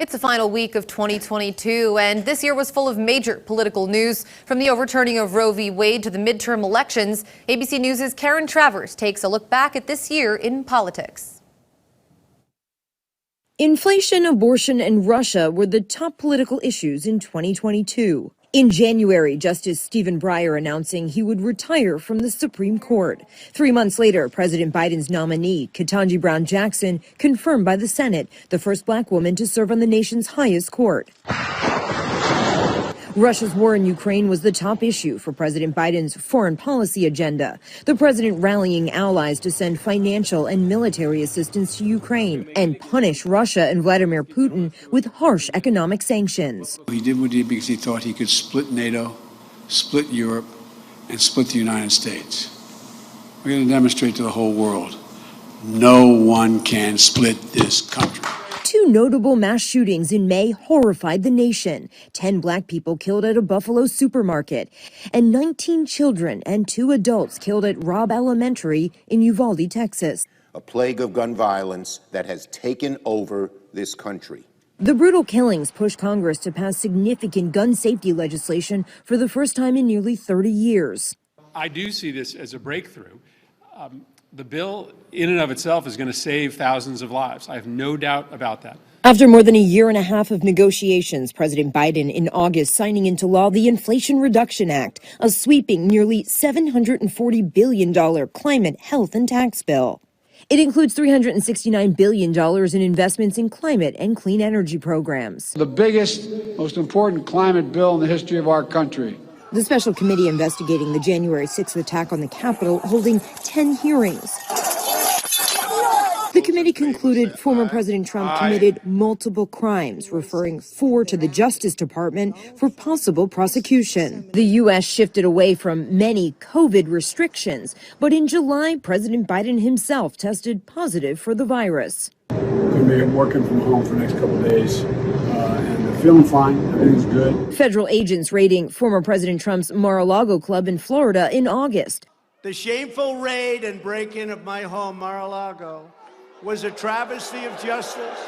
It's the final week of 2022, and this year was full of major political news. From the overturning of Roe v. Wade to the midterm elections, ABC News' Karen Travers takes a look back at this year in politics. Inflation, abortion, and Russia were the top political issues in 2022. In January, Justice Stephen Breyer announcing he would retire from the Supreme Court. 3 months later, President Biden's nominee, Ketanji Brown Jackson, confirmed by the Senate, the first black woman to serve on the nation's highest court. Russia's war in Ukraine was the top issue for President Biden's foreign policy agenda. The president rallying allies to send financial and military assistance to Ukraine and punish Russia and Vladimir Putin with harsh economic sanctions. He did what he did because he thought he could split NATO, split Europe, and split the United States. We're going to demonstrate to the whole world, no one can split this country. 2 notable mass shootings in May horrified the nation. 10 black people killed at a Buffalo supermarket, and 19 children and 2 adults killed at Robb Elementary in Uvalde, Texas. A plague of gun violence that has taken over this country. The brutal killings pushed Congress to pass significant gun safety legislation for the first time in nearly 30 years. I do see this as a breakthrough. The bill in and of itself is going to save thousands of lives. I have no doubt about that. After more than a year and a half of negotiations, President Biden in August signing into law the Inflation Reduction Act, a sweeping nearly $740 billion climate, health, and tax bill. It includes $369 billion in investments in climate and clean energy programs. The biggest, most important climate bill in the history of our country. The special committee investigating the January 6th attack on the Capitol holding 10 hearings. The committee concluded former President Trump committed multiple crimes, referring 4 to the Justice Department for possible prosecution. The U.S. shifted away from many COVID restrictions, but in July, President Biden himself tested positive for the virus. Going to be working from home for the next couple of days. Feeling fine. Everything's good. Federal agents raiding former President Trump's Mar-a-Lago club in Florida in August. The shameful raid and break-in of my home, Mar-a-Lago, was a travesty of justice.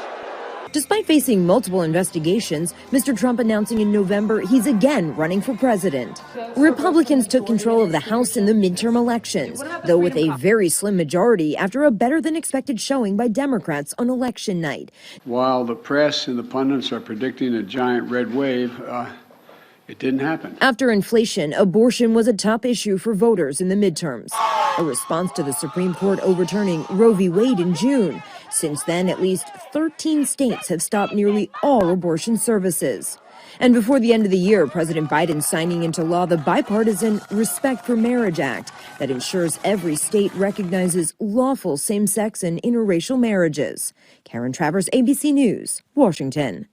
Despite facing multiple investigations, Mr. Trump announcing in November he's again running for president. Republicans took control of the House in the midterm elections, though with a very slim majority after a better-than-expected showing by Democrats on election night. While the press and the pundits are predicting a giant red wave, it didn't happen. After inflation, abortion was a top issue for voters in the midterms, a response to the Supreme Court overturning Roe v. Wade in June. Since then, at least 13 states have stopped nearly all abortion services. And before the end of the year, President Biden signing into law the bipartisan Respect for Marriage Act that ensures every state recognizes lawful same-sex and interracial marriages. Karen Travers, ABC News, Washington.